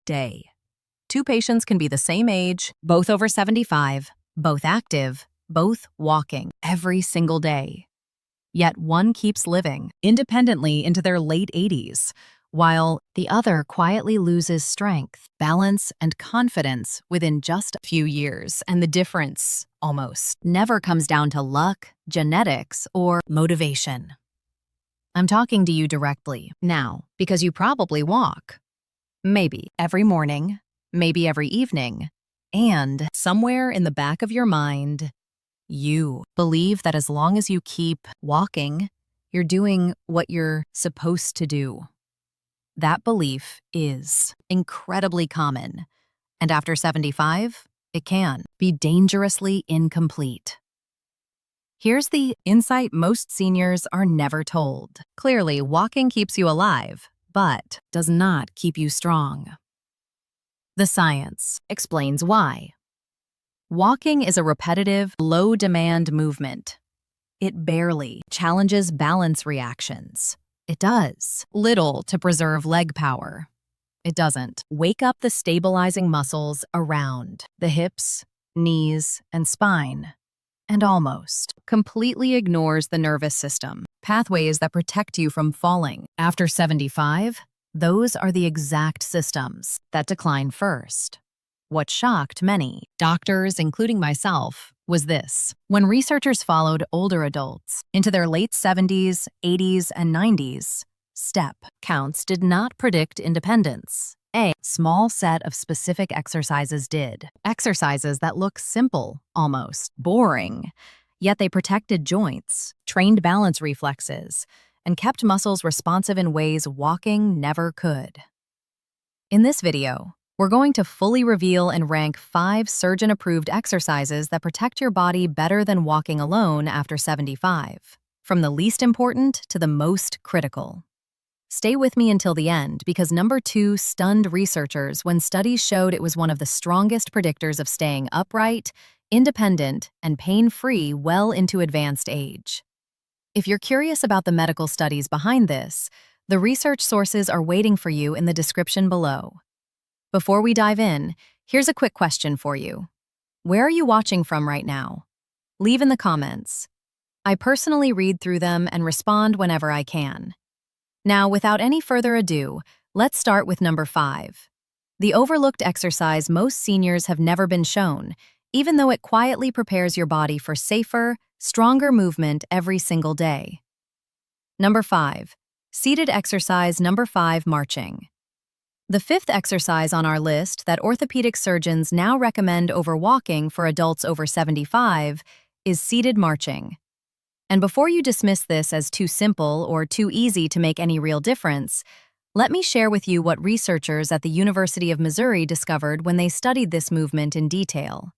day. Two patients can be the same age, both over 75, both active, both walking every single day. Yet one keeps living independently into their late 80s, while the other quietly loses strength, balance, and confidence within just a few years. And the difference, almost, never comes down to luck, genetics, or motivation. I'm talking to you directly now because you probably walk. Maybe every morning, maybe every evening, and somewhere in the back of your mind, you believe that as long as you keep walking, you're doing what you're supposed to do. That belief is incredibly common, and after 75, it can be dangerously incomplete. Here's the insight most seniors are never told. Clearly, walking keeps you alive, but does not keep you strong. The science explains why. Walking is a repetitive, low-demand movement. It barely challenges balance reactions. It does little to preserve leg power. It doesn't wake up the stabilizing muscles around the hips, knees, and spine, and almost completely ignores the nervous system, pathways that protect you from falling. After 75, those are the exact systems that decline first. What shocked many doctors, including myself, was this. When researchers followed older adults into their late 70s, 80s, and 90s, step counts did not predict independence. A small set of specific exercises did. Exercises that look simple, almost boring, yet they protected joints, trained balance reflexes, and kept muscles responsive in ways walking never could. In this video, we're going to fully reveal and rank 5 surgeon-approved exercises that protect your body better than walking alone after 75, from the least important to the most critical. Stay with me until the end because number 2 stunned researchers when studies showed it was one of the strongest predictors of staying upright, independent, and pain-free well into advanced age. If you're curious about the medical studies behind this, the research sources are waiting for you in the description below. Before we dive in, here's a quick question for you. Where are you watching from right now? Leave in the comments. I personally read through them and respond whenever I can. Now, without any further ado, let's start with number 5. The overlooked exercise most seniors have never been shown, even though it quietly prepares your body for safer, stronger movement every single day. Number 5. Seated exercise number 5, marching. The 5th exercise on our list that orthopedic surgeons now recommend over walking for adults over 75 is seated marching. And before you dismiss this as too simple or too easy to make any real difference, let me share with you what researchers at the University of Missouri discovered when they studied this movement in detail.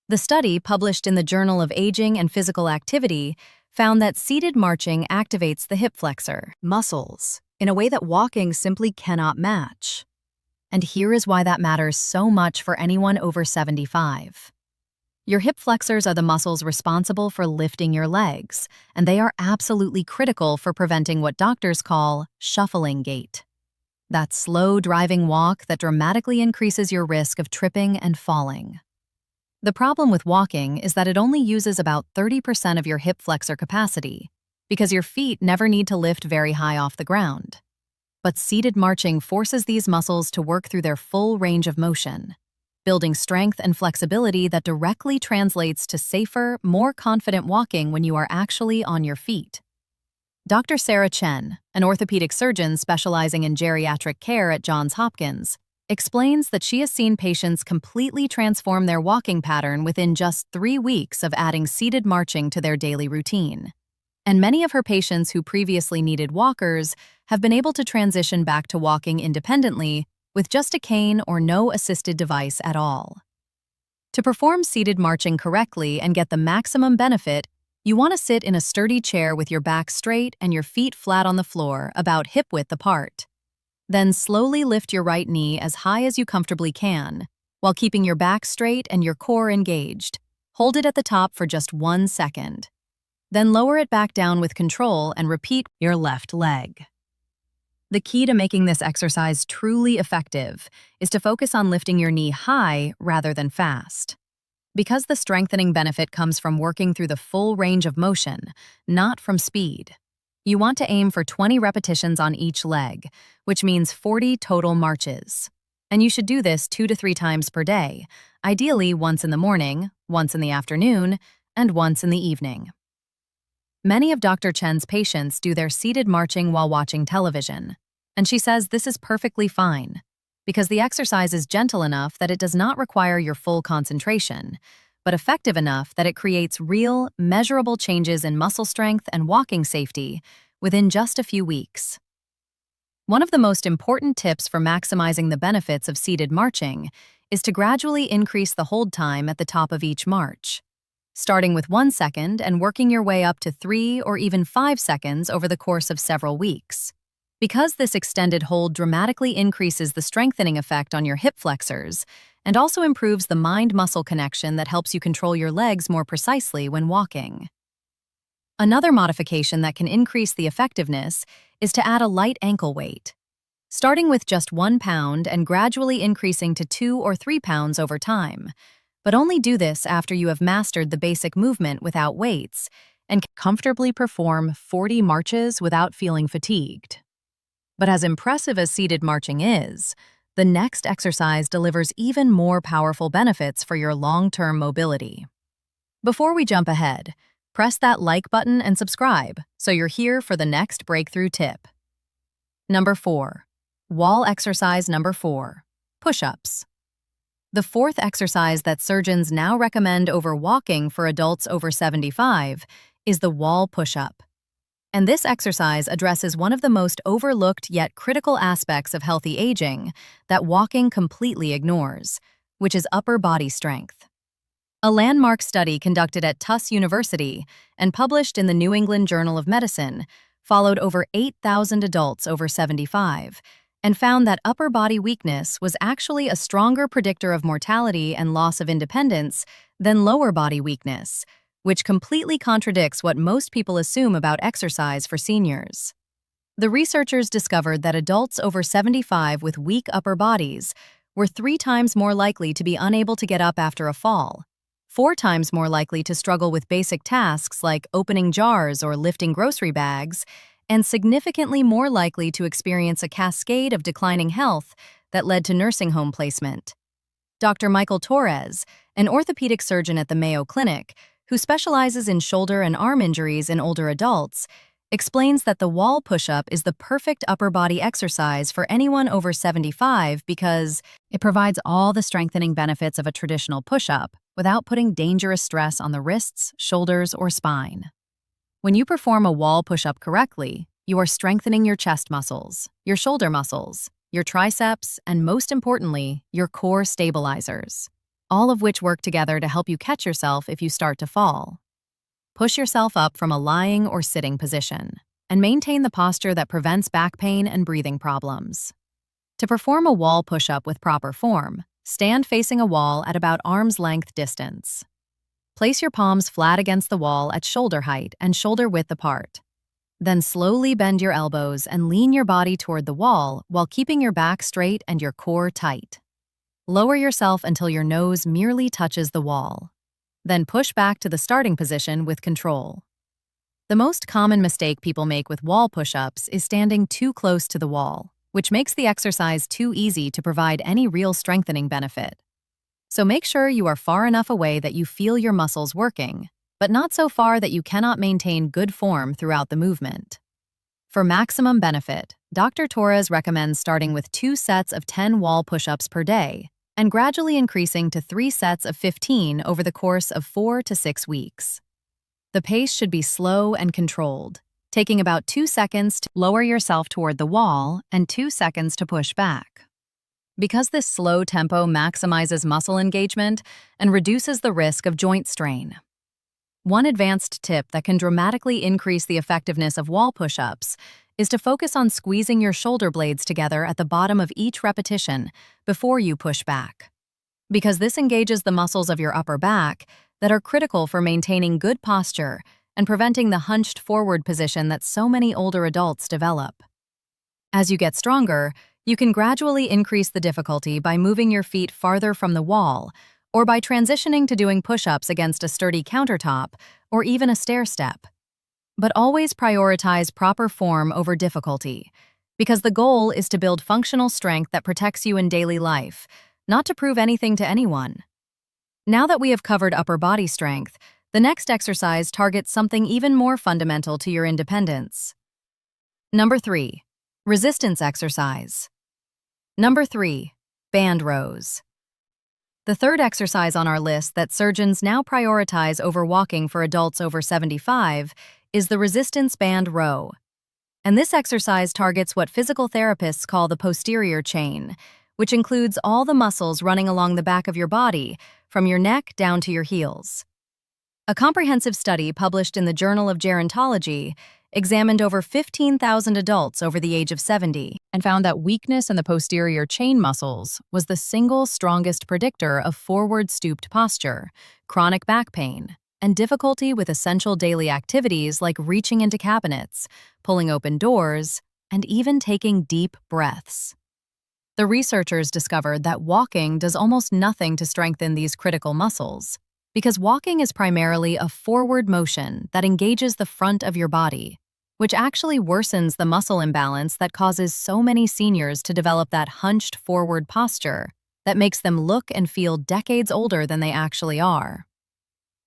The study, published in the Journal of Aging and Physical Activity, found that seated marching activates the hip flexor muscles in a way that walking simply cannot match. And here is why that matters so much for anyone over 75. Your hip flexors are the muscles responsible for lifting your legs, and they are absolutely critical for preventing what doctors call shuffling gait. That slow driving walk that dramatically increases your risk of tripping and falling. The problem with walking is that it only uses about 30% of your hip flexor capacity, because your feet never need to lift very high off the ground. But seated marching forces these muscles to work through their full range of motion, building strength and flexibility that directly translates to safer, more confident walking when you are actually on your feet. Dr. Sarah Chen, an orthopedic surgeon specializing in geriatric care at Johns Hopkins, explains that she has seen patients completely transform their walking pattern within just 3 weeks of adding seated marching to their daily routine. And many of her patients who previously needed walkers have been able to transition back to walking independently with just a cane or no assisted device at all. To perform seated marching correctly and get the maximum benefit, you want to sit in a sturdy chair with your back straight and your feet flat on the floor, about hip-width apart. Then slowly lift your right knee as high as you comfortably can, while keeping your back straight and your core engaged. Hold it at the top for just 1 second. Then lower it back down with control and repeat your left leg. The key to making this exercise truly effective is to focus on lifting your knee high rather than fast. Because the strengthening benefit comes from working through the full range of motion, not from speed. You want to aim for 20 repetitions on each leg, which means 40 total marches. And you should do this 2 to 3 times per day, ideally once in the morning, once in the afternoon, and once in the evening. Many of Dr. Chen's patients do their seated marching while watching television, and she says this is perfectly fine, because the exercise is gentle enough that it does not require your full concentration, but effective enough that it creates real, measurable changes in muscle strength and walking safety within just a few weeks. One of the most important tips for maximizing the benefits of seated marching is to gradually increase the hold time at the top of each march, starting with 1 second and working your way up to 3 or even 5 seconds over the course of several weeks. Because this extended hold dramatically increases the strengthening effect on your hip flexors and also improves the mind-muscle connection that helps you control your legs more precisely when walking. Another modification that can increase the effectiveness is to add a light ankle weight, starting with just 1 pound and gradually increasing to 2 or 3 pounds over time. But only do this after you have mastered the basic movement without weights and can comfortably perform 40 marches without feeling fatigued. But as impressive as seated marching is, the next exercise delivers even more powerful benefits for your long-term mobility. Before we jump ahead, press that like button and subscribe so you're here for the next breakthrough tip. Number 4. Wall exercise number 4. Push-ups. The fourth exercise that surgeons now recommend over walking for adults over 75 is the wall push-up. And this exercise addresses one of the most overlooked yet critical aspects of healthy aging that walking completely ignores, which is upper body strength. A landmark study conducted at Tufts University and published in the New England Journal of Medicine followed over 8,000 adults over 75 and found that upper body weakness was actually a stronger predictor of mortality and loss of independence than lower body weakness, which completely contradicts what most people assume about exercise for seniors. The researchers discovered that adults over 75 with weak upper bodies were 3 times more likely to be unable to get up after a fall, 4 times more likely to struggle with basic tasks like opening jars or lifting grocery bags, and significantly more likely to experience a cascade of declining health that led to nursing home placement. Dr. Michael Torres, an orthopedic surgeon at the Mayo Clinic, who specializes in shoulder and arm injuries in older adults, explains that the wall push-up is the perfect upper body exercise for anyone over 75 because it provides all the strengthening benefits of a traditional push-up without putting dangerous stress on the wrists, shoulders, or spine. When you perform a wall push-up correctly, you are strengthening your chest muscles, your shoulder muscles, your triceps, and most importantly, your core stabilizers, all of which work together to help you catch yourself if you start to fall. Push yourself up from a lying or sitting position, and maintain the posture that prevents back pain and breathing problems. To perform a wall push-up with proper form, stand facing a wall at about arm's length distance. Place your palms flat against the wall at shoulder height and shoulder width apart. Then slowly bend your elbows and lean your body toward the wall while keeping your back straight and your core tight. Lower yourself until your nose merely touches the wall. Then push back to the starting position with control. The most common mistake people make with wall push-ups is standing too close to the wall, which makes the exercise too easy to provide any real strengthening benefit. So make sure you are far enough away that you feel your muscles working, but not so far that you cannot maintain good form throughout the movement. For maximum benefit, Dr. Torres recommends starting with 2 sets of 10 wall push-ups per day and gradually increasing to 3 sets of 15 over the course of 4 to 6 weeks. The pace should be slow and controlled, taking about 2 seconds to lower yourself toward the wall and 2 seconds to push back. Because this slow tempo maximizes muscle engagement and reduces the risk of joint strain. One advanced tip that can dramatically increase the effectiveness of wall push-ups is to focus on squeezing your shoulder blades together at the bottom of each repetition before you push back. Because this engages the muscles of your upper back that are critical for maintaining good posture and preventing the hunched forward position that so many older adults develop. As you get stronger, you can gradually increase the difficulty by moving your feet farther from the wall, or by transitioning to doing push-ups against a sturdy countertop or even a stair step. But always prioritize proper form over difficulty, because the goal is to build functional strength that protects you in daily life, not to prove anything to anyone. Now that we have covered upper body strength, the next exercise targets something even more fundamental to your independence. Number 3. Resistance exercise. Number 3. Band rows. The third exercise on our list that surgeons now prioritize over walking for adults over 75 is the resistance band row. And this exercise targets what physical therapists call the posterior chain, which includes all the muscles running along the back of your body, from your neck down to your heels. A comprehensive study published in the Journal of Gerontology examined over 15,000 adults over the age of 70 and found that weakness in the posterior chain muscles was the single strongest predictor of forward-stooped posture, chronic back pain, and difficulty with essential daily activities like reaching into cabinets, pulling open doors, and even taking deep breaths. The researchers discovered that walking does almost nothing to strengthen these critical muscles, because walking is primarily a forward motion that engages the front of your body, which actually worsens the muscle imbalance that causes so many seniors to develop that hunched forward posture that makes them look and feel decades older than they actually are.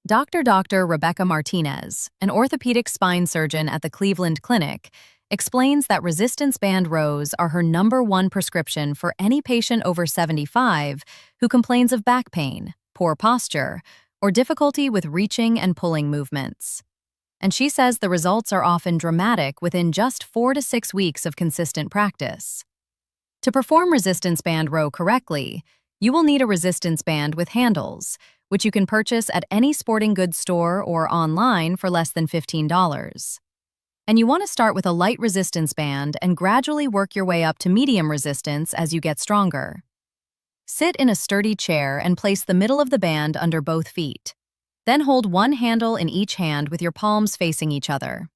Dr. Rebecca Martinez, an orthopedic spine surgeon at the Cleveland Clinic, explains that resistance band rows are her #1 prescription for any patient over 75 who complains of back pain, poor posture, or difficulty with reaching and pulling movements. And she says the results are often dramatic within just 4 to 6 weeks of consistent practice. To perform resistance band row correctly, you will need a resistance band with handles, which you can purchase at any sporting goods store or online for less than $15. And you want to start with a light resistance band and gradually work your way up to medium resistance as you get stronger. Sit in a sturdy chair and place the middle of the band under both feet. Then hold one handle in each hand with your palms facing each other.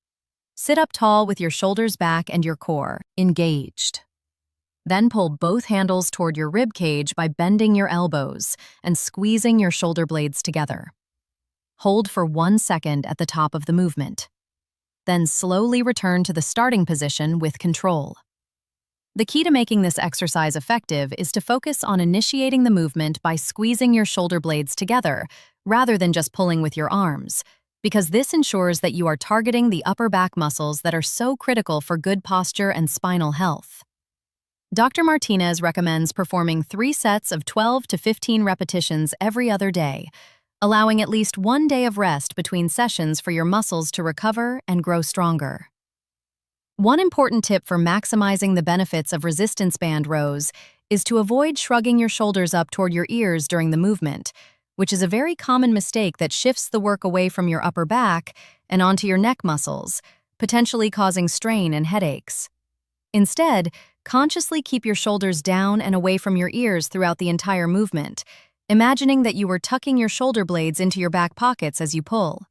Sit up tall with your shoulders back and your core engaged. Then pull both handles toward your rib cage by bending your elbows and squeezing your shoulder blades together. Hold for 1 second at the top of the movement. Then slowly return to the starting position with control. The key to making this exercise effective is to focus on initiating the movement by squeezing your shoulder blades together rather than just pulling with your arms, because this ensures that you are targeting the upper back muscles that are so critical for good posture and spinal health. Dr. Martinez recommends performing 3 sets of 12 to 15 repetitions every other day, allowing at least 1 day of rest between sessions for your muscles to recover and grow stronger. One important tip for maximizing the benefits of resistance band rows is to avoid shrugging your shoulders up toward your ears during the movement, which is a very common mistake that shifts the work away from your upper back and onto your neck muscles, potentially causing strain and headaches. Instead, consciously keep your shoulders down and away from your ears throughout the entire movement, imagining that you are tucking your shoulder blades into your back pockets as you pull.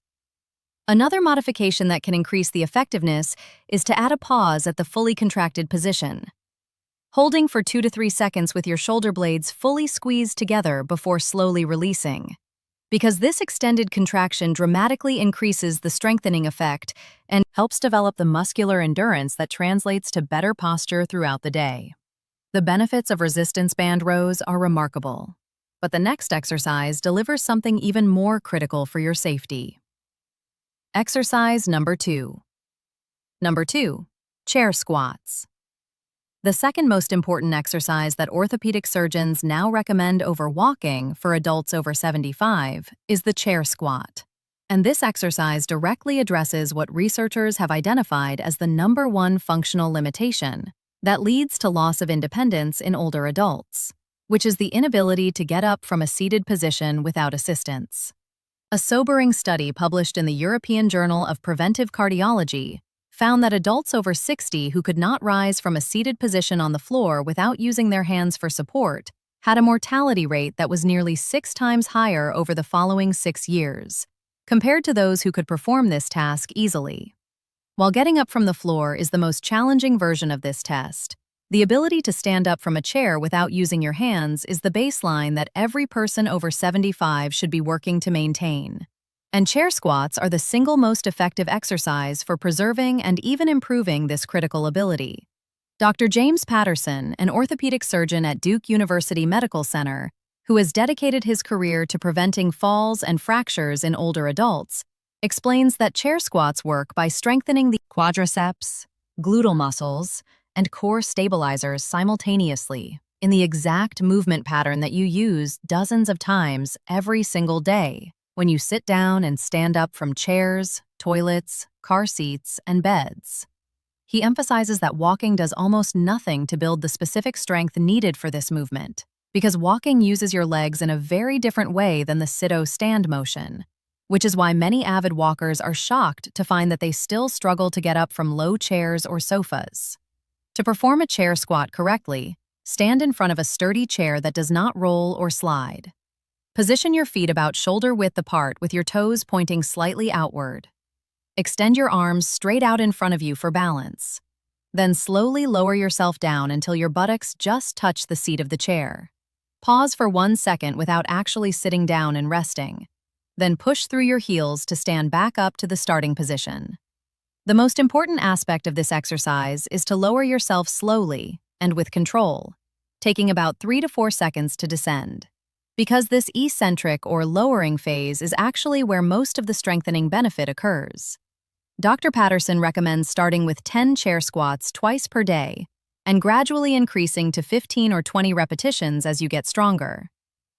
Another modification that can increase the effectiveness is to add a pause at the fully contracted position, holding for 2 to 3 seconds with your shoulder blades fully squeezed together before slowly releasing, because this extended contraction dramatically increases the strengthening effect and helps develop the muscular endurance that translates to better posture throughout the day. The benefits of resistance band rows are remarkable, but the next exercise delivers something even more critical for your safety. Exercise number 2. Number 2, chair squats. The second most important exercise that orthopedic surgeons now recommend over walking for adults over 75 is the chair squat. And this exercise directly addresses what researchers have identified as the #1 functional limitation that leads to loss of independence in older adults, which is the inability to get up from a seated position without assistance. A sobering study published in the European Journal of Preventive Cardiology found that adults over 60 who could not rise from a seated position on the floor without using their hands for support had a mortality rate that was nearly 6 times higher over the following 6 years, compared to those who could perform this task easily. While getting up from the floor is the most challenging version of this test, the ability to stand up from a chair without using your hands is the baseline that every person over 75 should be working to maintain. And chair squats are the single most effective exercise for preserving and even improving this critical ability. Dr. James Patterson, an orthopedic surgeon at Duke University Medical Center, who has dedicated his career to preventing falls and fractures in older adults, explains that chair squats work by strengthening the quadriceps, gluteal muscles, and core stabilizers simultaneously in the exact movement pattern that you use dozens of times every single day when you sit down and stand up from chairs, toilets, car seats, and beds. He emphasizes that walking does almost nothing to build the specific strength needed for this movement, because walking uses your legs in a very different way than the sit-o-stand motion, which is why many avid walkers are shocked to find that they still struggle to get up from low chairs or sofas. To perform a chair squat correctly, stand in front of a sturdy chair that does not roll or slide. Position your feet about shoulder-width apart with your toes pointing slightly outward. Extend your arms straight out in front of you for balance. Then slowly lower yourself down until your buttocks just touch the seat of the chair. Pause for 1 second without actually sitting down and resting. Then push through your heels to stand back up to the starting position. The most important aspect of this exercise is to lower yourself slowly and with control, taking about 3 to 4 seconds to descend, because this eccentric or lowering phase is actually where most of the strengthening benefit occurs. Dr. Patterson recommends starting with 10 chair squats twice per day and gradually increasing to 15 or 20 repetitions as you get stronger.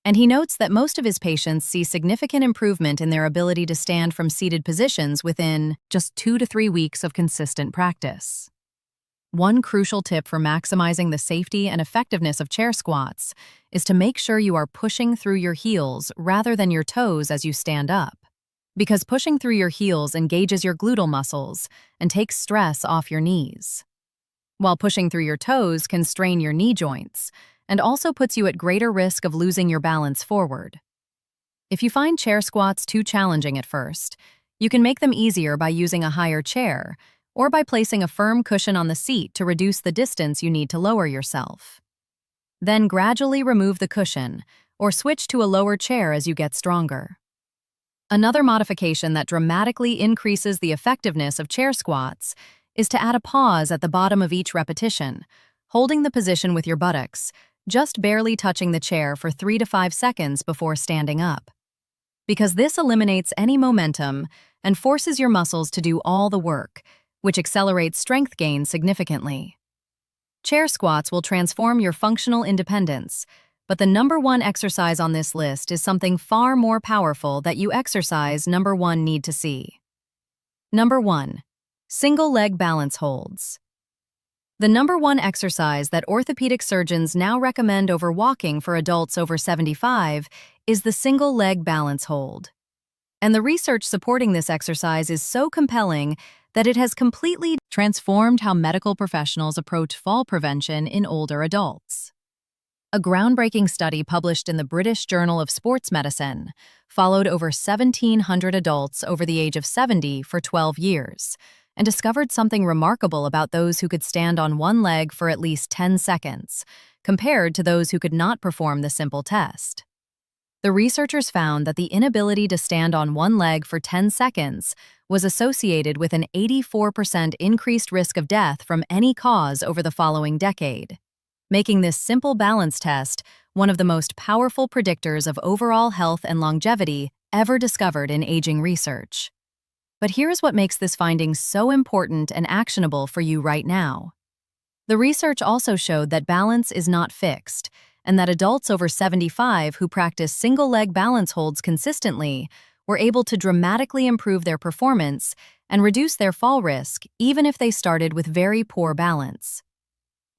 And he notes that most of his patients see significant improvement in their ability to stand from seated positions within just 2 to 3 weeks of consistent practice. One crucial tip for maximizing the safety and effectiveness of chair squats is to make sure you are pushing through your heels rather than your toes as you stand up, because pushing through your heels engages your gluteal muscles and takes stress off your knees, while pushing through your toes can strain your knee joints and also puts you at greater risk of losing your balance forward. If you find chair squats too challenging at first, you can make them easier by using a higher chair or by placing a firm cushion on the seat to reduce the distance you need to lower yourself. Then gradually remove the cushion or switch to a lower chair as you get stronger. Another modification that dramatically increases the effectiveness of chair squats is to add a pause at the bottom of each repetition, holding the position with your buttocks, just barely touching the chair for 3 to 5 seconds before standing up. Because this eliminates any momentum and forces your muscles to do all the work, which accelerates strength gain significantly. Chair squats will transform your functional independence, but the number one exercise on this list is something far more powerful that you exercise number 1 need to see. Number 1. Single leg balance holds. The number 1 exercise that orthopedic surgeons now recommend over walking for adults over 75 is the single leg balance hold. And the research supporting this exercise is so compelling that it has completely transformed how medical professionals approach fall prevention in older adults. A groundbreaking study published in the British Journal of Sports Medicine followed over 1,700 adults over the age of 70 for 12 years, and discovered something remarkable about those who could stand on one leg for at least 10 seconds, compared to those who could not perform the simple test. The researchers found that the inability to stand on one leg for 10 seconds was associated with an 84% increased risk of death from any cause over the following decade, making this simple balance test one of the most powerful predictors of overall health and longevity ever discovered in aging research. But here's what makes this finding so important and actionable for you right now. The research also showed that balance is not fixed, and that adults over 75 who practice single-leg balance holds consistently were able to dramatically improve their performance and reduce their fall risk even if they started with very poor balance.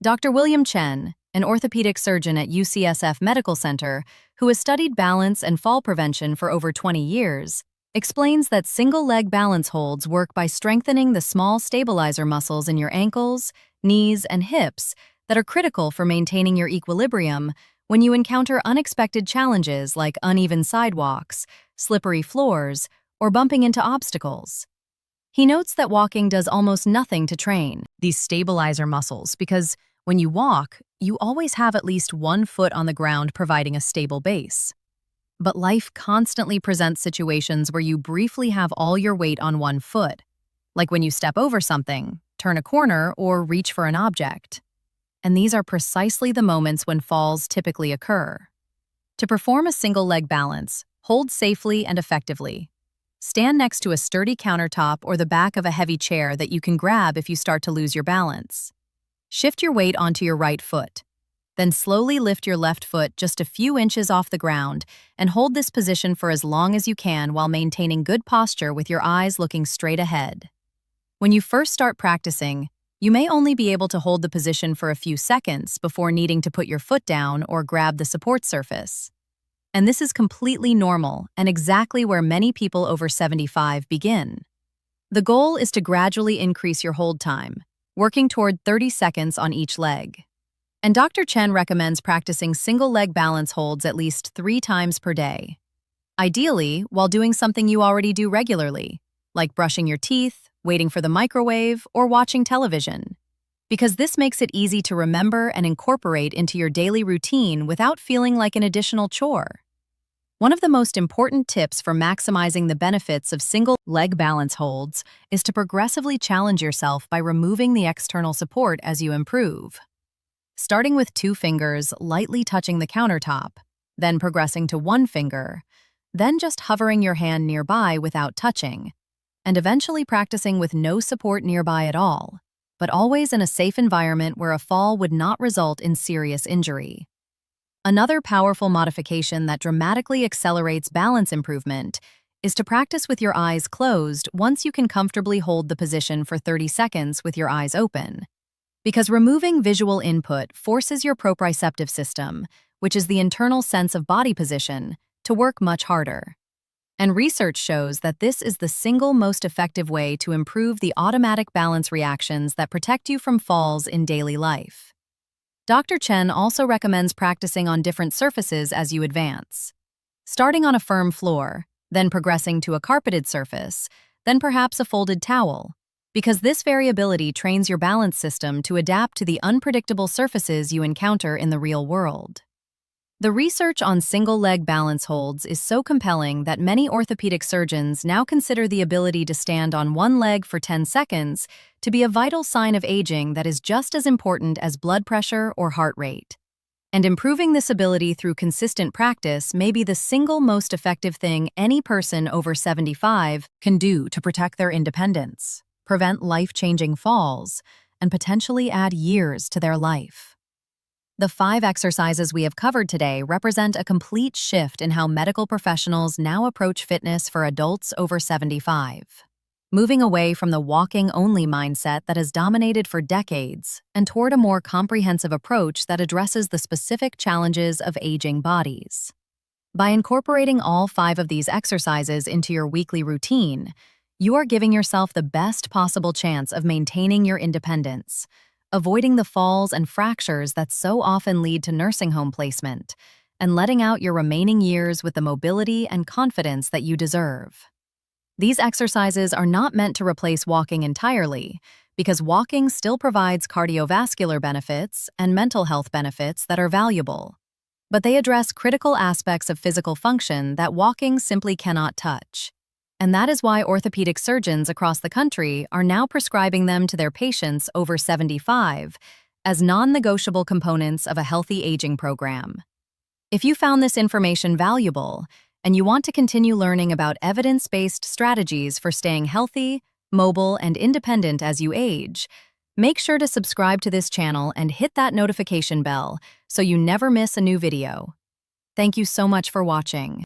Dr. William Chen, an orthopedic surgeon at UCSF Medical Center who has studied balance and fall prevention for over 20 years, explains that single-leg balance holds work by strengthening the small stabilizer muscles in your ankles, knees, and hips that are critical for maintaining your equilibrium when you encounter unexpected challenges like uneven sidewalks, slippery floors, or bumping into obstacles. He notes that walking does almost nothing to train these stabilizer muscles because when you walk, you always have at least one foot on the ground providing a stable base. But life constantly presents situations where you briefly have all your weight on one foot, like when you step over something, turn a corner, or reach for an object. And these are precisely the moments when falls typically occur. To perform a single leg balance, hold safely and effectively. Stand next to a sturdy countertop or the back of a heavy chair that you can grab if you start to lose your balance. Shift your weight onto your right foot. Then slowly lift your left foot just a few inches off the ground and hold this position for as long as you can while maintaining good posture with your eyes looking straight ahead. When you first start practicing, you may only be able to hold the position for a few seconds before needing to put your foot down or grab the support surface. And this is completely normal and exactly where many people over 75 begin. The goal is to gradually increase your hold time, working toward 30 seconds on each leg. And Dr. Chen recommends practicing single leg balance holds at least 3 times per day. Ideally, while doing something you already do regularly, like brushing your teeth, waiting for the microwave, or watching television, because this makes it easy to remember and incorporate into your daily routine without feeling like an additional chore. One of the most important tips for maximizing the benefits of single leg balance holds is to progressively challenge yourself by removing the external support as you improve. Starting with 2 fingers lightly touching the countertop, then progressing to 1 finger, then just hovering your hand nearby without touching, and eventually practicing with no support nearby at all, but always in a safe environment where a fall would not result in serious injury. Another powerful modification that dramatically accelerates balance improvement is to practice with your eyes closed once you can comfortably hold the position for 30 seconds with your eyes open. Because removing visual input forces your proprioceptive system, which is the internal sense of body position, to work much harder. And research shows that this is the single most effective way to improve the automatic balance reactions that protect you from falls in daily life. Dr. Chen also recommends practicing on different surfaces as you advance. Starting on a firm floor, then progressing to a carpeted surface, then perhaps a folded towel, because this variability trains your balance system to adapt to the unpredictable surfaces you encounter in the real world. The research on single-leg balance holds is so compelling that many orthopedic surgeons now consider the ability to stand on one leg for 10 seconds to be a vital sign of aging that is just as important as blood pressure or heart rate. And improving this ability through consistent practice may be the single most effective thing any person over 75 can do to protect their independence, prevent life-changing falls, and potentially add years to their life. The 5 exercises we have covered today represent a complete shift in how medical professionals now approach fitness for adults over 75, moving away from the walking-only mindset that has dominated for decades and toward a more comprehensive approach that addresses the specific challenges of aging bodies. By incorporating all 5 of these exercises into your weekly routine, you are giving yourself the best possible chance of maintaining your independence, avoiding the falls and fractures that so often lead to nursing home placement, and letting out your remaining years with the mobility and confidence that you deserve. These exercises are not meant to replace walking entirely, because walking still provides cardiovascular benefits and mental health benefits that are valuable. But they address critical aspects of physical function that walking simply cannot touch. And that is why orthopedic surgeons across the country are now prescribing them to their patients over 75 as non-negotiable components of a healthy aging program. If you found this information valuable and you want to continue learning about evidence-based strategies for staying healthy, mobile, and independent as you age, make sure to subscribe to this channel and hit that notification bell so you never miss a new video. Thank you so much for watching.